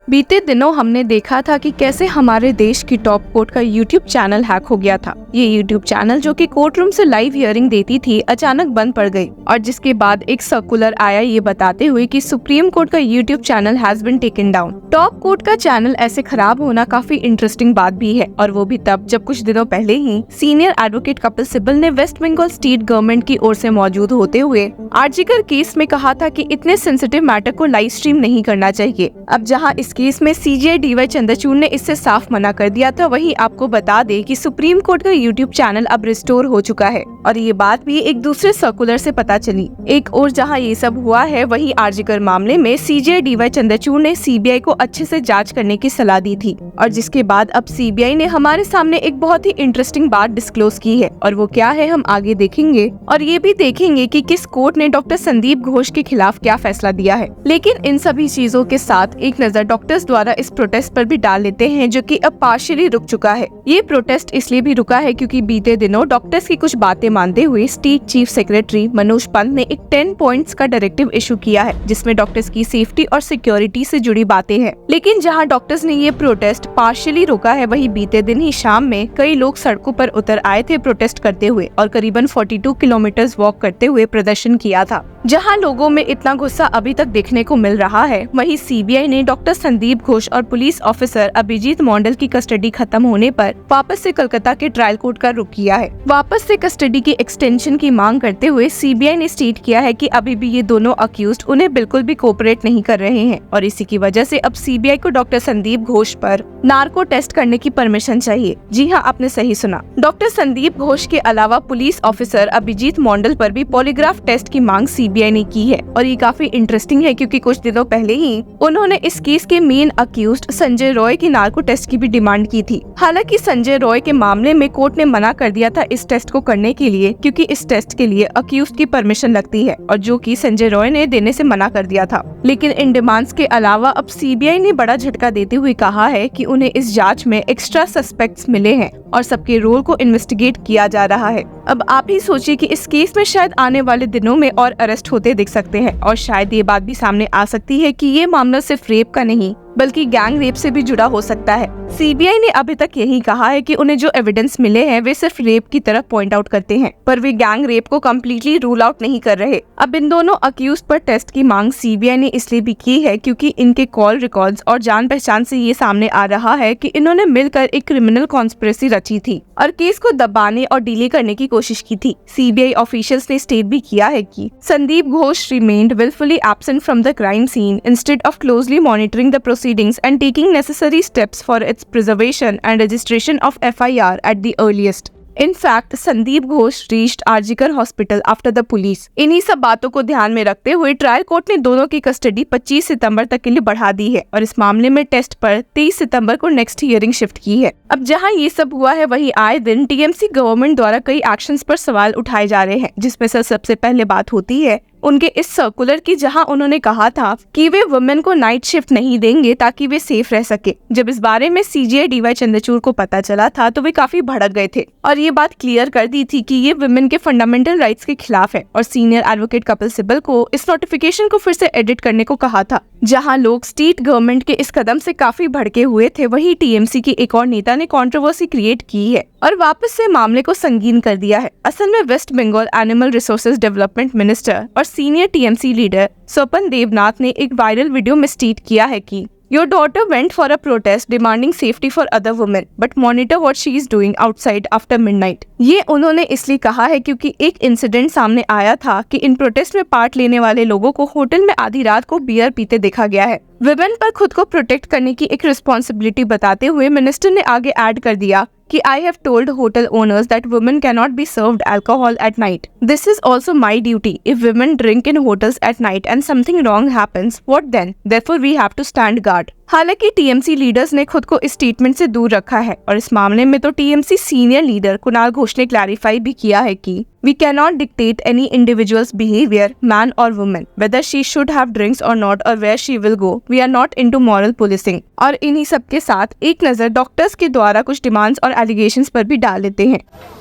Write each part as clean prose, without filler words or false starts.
बीते दिनों हमने देखा था कि कैसे हमारे देश की टॉप कोर्ट का यूट्यूब चैनल हैक हो गया था। ये यूट्यूब चैनल जो कि कोर्ट रूम से लाइव हियरिंग देती थी, अचानक बंद पड़ गई और जिसके बाद एक सर्कुलर आया ये बताते हुए कि सुप्रीम कोर्ट का YouTube channel has been taken down. Top court का चैनल ऐसे खराब होना काफी इंटरेस्टिंग बात भी है, और वो भी तब जब कुछ दिनों पहले ही सीनियर एडवोकेट कपिल सिब्बल ने वेस्ट बंगाल स्टेट गवर्नमेंट की ओर से मौजूद होते हुए आरजीकर केस में कहा था कि इतने सेंसिटिव मैटर को लाइव स्ट्रीम नहीं करना चाहिए। अब जहां इस केस में सीजेआई डीवाई चंद्रचूड़ ने इससे साफ मना कर दिया था, वहीं आपको बता दे कि सुप्रीम कोर्ट का यूट्यूब चैनल अब रिस्टोर हो चुका है, और ये बात भी एक दूसरे सर्कुलर से पता चली। एक और जहां ये सब हुआ है, वहीं आरजीकर मामले में सीजेआई डीवाई चंद्रचूड़ ने सीबीआई को अच्छे से जांच करने की सलाह दी थी, और जिसके बाद अब सीबीआई ने हमारे सामने एक बहुत ही इंटरेस्टिंग बात डिस्क्लोज की है, और वो क्या है हम आगे देखेंगे, और ये भी देखेंगे कि किस कोर्ट ने डॉक्टर संदीप घोष के खिलाफ क्या फैसला दिया है। लेकिन इन सभी चीजों के साथ एक नजर डॉक्टर्स द्वारा इस प्रोटेस्ट पर भी डाल लेते हैं, जो कि अब पार्शियली रुक चुका है। ये प्रोटेस्ट इसलिए भी रुका है क्योंकि बीते दिनों डॉक्टर्स की कुछ बातें मानते हुए state chief secretary Manoj Pant ने एक 10 पॉइंट्स का डायरेक्टिव इशू किया है, जिसमें डॉक्टर्स की सेफ्टी और सिक्योरिटी से जुड़ी बातें हैं। लेकिन जहां डॉक्टर्स ने ये प्रोटेस्ट पार्शियली रोका है, वहीं बीते दिन ही शाम में कई लोग सड़कों पर उतर आए थे प्रोटेस्ट करते हुए, और करीबन 42 किलोमीटर वॉक करते हुए प्रदर्शन किया था। जहां लोगों में इतना गुस्सा अभी तक देखने को मिल रहा है, वहीं सीबीआई ने डॉक्टर संदीप घोष और पुलिस ऑफिसर अभिजीत मंडल की कस्टडी खत्म होने पर वापस से कोलकाता के ट्रायल कोर्ट का रुख किया है। वापस से कस्टडी की एक्सटेंशन की मांग करते हुए सीबीआई ने स्टेट किया है कि अभी भी ये दोनों अक्यूज्ड उन्हें बिल्कुल भी कोऑपरेट नहीं कर रहे हैं, और इसी की वजह से अब सीबीआई को डॉक्टर संदीप घोष पर नार्को टेस्ट करने की परमिशन चाहिए। जी हाँ, आपने सही सुना। डॉक्टर संदीप घोष के अलावा पुलिस ऑफिसर अभिजीत मंडल पर भी पॉलीग्राफ टेस्ट की मांग सीबीआई ने की है, और ये काफी इंटरेस्टिंग है क्योंकि कुछ दिनों पहले ही उन्होंने इस केस के मेन अक्यूज्ड संजय रॉय की नार्को टेस्ट की भी डिमांड की थी। हालांकि संजय रॉय के मामले में कोर्ट ने मना कर दिया था इस टेस्ट को करने के लिए, क्योंकि इस टेस्ट के लिए अक्यूज्ड की परमिशन लगती है, और जो कि संजय रॉय ने देने से मना कर दिया था। लेकिन इन डिमांड्स के अलावा अब सीबीआई ने बड़ा झटका देते हुए कहा है कि उन्हें इस जांच में एक्स्ट्रा सस्पेक्ट्स मिले हैं और सबके रोल को इन्वेस्टिगेट किया जा रहा है। अब आप ही सोचिए कि इस केस में शायद आने वाले दिनों में और अरेस्ट होते दिख सकते हैं, और शायद ये बात भी सामने आ सकती है कि ये मामला सिर्फ रेप का नहीं बल्कि गैंग रेप से भी जुड़ा हो सकता है। सीबीआई ने अभी तक यही कहा है कि उन्हें जो एविडेंस मिले हैं वे सिर्फ रेप की तरफ पॉइंट आउट करते हैं, पर वे गैंग रेप को कम्प्लीटली रूल आउट नहीं कर रहे। अब इन दोनों अक्यूज पर टेस्ट की मांग सीबीआई ने इसलिए भी की है क्योंकि इनके कॉल रिकॉर्ड्स और जान पहचान से ये सामने आ रहा है कि इन्होंने मिलकर एक क्रिमिनल कॉन्स्पिरेसी रची थी और केस को दबाने और डिले करने की कोशिश की थी। सीबीआई ऑफिशियल्स ने स्टेट भी किया है कि Sandeep Ghosh remained wilfully absent from the crime scene instead of closely monitoring the proceedings and taking necessary steps for its preservation and registration of FIR at the earliest. In fact, Sandeep Ghosh reached RG Kar hospital after the police. इन्हीं सब बातों को ध्यान में रखते हुए trial court ने दोनों की कस्टडी 25 सितंबर तक के लिए बढ़ा दी है, और इस मामले में टेस्ट पर 23 सितंबर को नेक्स्ट हियरिंग शिफ्ट की है। अब जहां ये सब हुआ है, वहीं आए दिन टीएमसी गवर्नमेंट द्वारा कई एक्शंस पर सवाल उठाए जा रहे हैं, जिसमें से सबसे पहले बात होती है उनके इस सर्कुलर की, जहां उन्होंने कहा था कि वे वुमेन को नाइट शिफ्ट नहीं देंगे ताकि वे सेफ रह सके। जब इस बारे में सीजेआई डीवाई चंद्रचूड़ को पता चला था तो वे काफी भड़क गए थे और ये बात क्लियर कर दी थी कि ये वुमेन के फंडामेंटल राइट्स के खिलाफ है, और सीनियर एडवोकेट कपिल सिब्बल को इस नोटिफिकेशन को फिर से एडिट करने को कहा था। जहां लोग स्टेट गवर्नमेंट के इस कदम से काफी भड़के हुए थे, वहीं टीएमसी की एक और नेता ने कंट्रोवर्सी क्रिएट की है और वापस से मामले को संगीन कर दिया है। असल में West Bengal animal resources development minister और senior TMC leader Swapan Debnath ने एक वायरल वीडियो में स्टेट किया है कि Your daughter went for a protest demanding safety for other women, but monitor what she is doing outside after midnight. ये उन्होंने इसलिए कहा है क्योंकि एक इंसिडेंट सामने आया था कि इन प्रोटेस्ट में पार्ट लेने वाले लोगों को होटल में आधी रात को बियर पीते देखा गया है। वुमेन पर खुद को प्रोटेक्ट करने की एक रिस्पॉन्सिबिलिटी बताते हुए मिनिस्टर ने आगे ऐड कर दिया कि I have told hotel owners that women cannot be served alcohol at night. This is also my duty. If women drink in hotels at night and something wrong happens, what then? Therefore we have to stand guard. हालांकि TMC leaders ने खुद को इस statement से दूर रखा है, और इस मामले में तो TMC senior leader Kunal Ghosh ने क्लैरिफाई भी किया है कि We cannot dictate any individual's behavior, man or woman, whether she should have drinks or not or where she will go. We are not into moral policing. और इन्हीं सब के साथ एक नजर डॉक्टर्स के द्वारा कुछ डिमांड्स और एलिगेशंस पर भी डाल लेते हैं।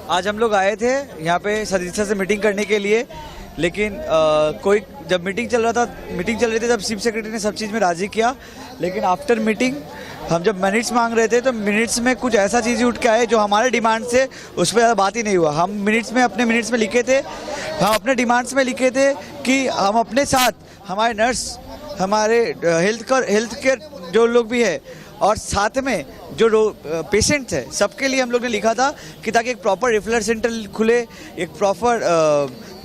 आज हम लोग आए थे यहाँ पे सदिच्छा से मीटिंग करने के लिए लेकिन कोई जब मीटिंग चल रही थी तब चीफ सेक्रेटरी ने सब चीज़ में राज़ी किया, लेकिन आफ्टर मीटिंग हम जब मिनट्स मांग रहे थे तो मिनट्स में कुछ ऐसा चीज़ उठ के आए जो हमारे डिमांड से उस पर ज़्यादा बात ही नहीं हुआ। हम अपने मिनट्स में लिखे थे, हम अपने डिमांड्स में लिखे थे कि हम अपने साथ हमारे नर्स, हमारे हेल्थ केयर जो लोग भी है और साथ में जो पेशेंट्स है सबके लिए हम लोग ने लिखा था कि ताकि एक प्रॉपर रेफरल सेंटर खुले, एक प्रॉपर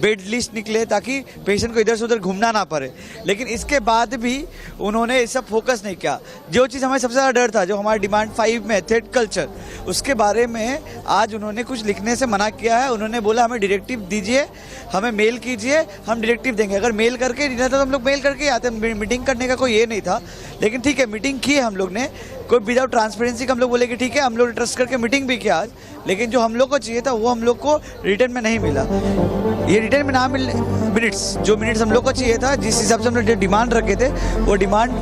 बेड लिस्ट निकले ताकि पेशेंट को इधर से उधर घूमना ना पड़े। लेकिन इसके बाद भी उन्होंने इस सब फोकस नहीं किया। जो चीज़ हमें सबसे ज़्यादा डर था, जो हमारे डिमांड 5 में थ्रेड कल्चर, उसके बारे में आज उन्होंने कुछ लिखने से मना किया है। उन्होंने बोला हमें डायरेक्टिव दीजिए, हमें मेल कीजिए, हम डायरेक्टिव देंगे। अगर मेल करके नहीं था तो हम लोग मेल करके आते, मीटिंग करने का कोई ये नहीं था। लेकिन ठीक है, मीटिंग की है हम लोग ने, कोई विदाउट ट्रांसपेरेंसी का हम लोग बोले कि ठीक है, हम लोग ट्रस्ट करके मीटिंग भी किया आज, लेकिन जो हम लोग को चाहिए था वो हम लोग को रिटर्न में नहीं मिला। ये रिटर्न में ना मिलने जो मिनट्स हम लोग को चाहिए था, जिस हिसाब से हमने डिमांड रखे थे, वो डिमांड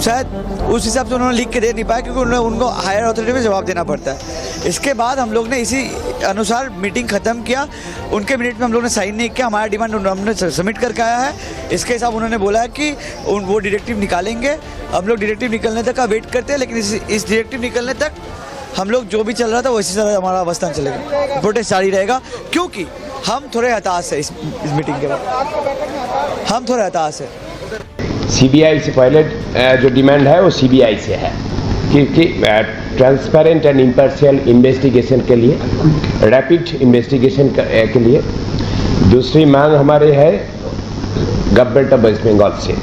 शायद उस हिसाब से उन्होंने लिख के दे नहीं पाया, क्योंकि उनको हायर अथॉरिटी में जवाब देना पड़ता है। इसके बाद हम लोग ने इसी अनुसार मीटिंग ख़त्म किया। उनके मिनट में हम लोग ने साइन नहीं किया, हमारा डिमांड हमने सबमिट करके आया है। इसके हिसाब उन्होंने बोला है कि वो डायरेक्टिव निकालेंगे। हम लोग डायरेक्टिव निकलने तक का वेट करते हैं, लेकिन इस डायरेक्टिव निकलने तक हम लोग जो भी चल रहा था वैसे तरह हमारा अवस्था चलेगा, प्रोटेस्ट जारी रहेगा। क्योंकि हम थोड़े हताश है इस मीटिंग के बाद, हम थोड़े हताश है। सीबीआई से पहले जो डिमांड है वो सीबीआई से है, क्योंकि ट्रांसपेरेंट एंड इम्पार्शियल इन्वेस्टिगेशन के लिए, रैपिड इन्वेस्टिगेशन के लिए। दूसरी मांग हमारे है गवर्नमेंट ऑफ वेस्ट बंगाल से,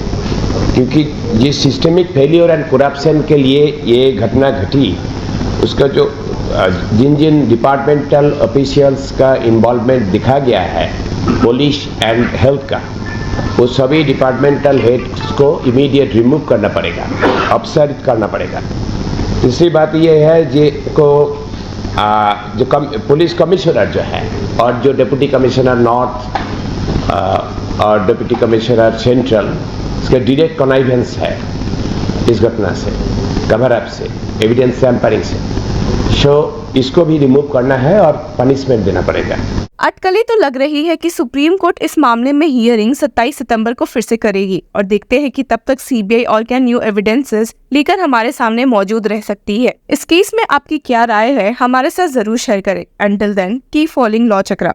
क्योंकि ये सिस्टमिक फेलियर एंड करप्शन के लिए ये घटना घटी, उसका जो जिन डिपार्टमेंटल ऑफिशियल्स का इन्वॉल्वमेंट दिखा गया है, पुलिस एंड हेल्थ का, वो सभी डिपार्टमेंटल हेड्स को इमीडिएट रिमूव करना पड़ेगा, अपसारित करना पड़ेगा। तीसरी बात ये है जो पुलिस कमिश्नर जो है और जो डिप्टी कमिश्नर नॉर्थ और डिप्टी कमिश्नर सेंट्रल, इसका डायरेक्ट कनाइवेंस है इस घटना से, कवर अप से, एविडेंस टैम्परिंग से, इसको भी रिमूव करना है और पनिशमेंट देना पड़ेगा। अटकलें तो लग रही है कि सुप्रीम कोर्ट इस मामले में हियरिंग 27 सितंबर को फिर से करेगी और देखते हैं कि तब तक सीबीआई और क्या न्यू एविडेंसेस लेकर हमारे सामने मौजूद रह सकती है। इस केस में आपकी क्या राय है, हमारे साथ जरूर शेयर करें। Until then keep following law चक्रा।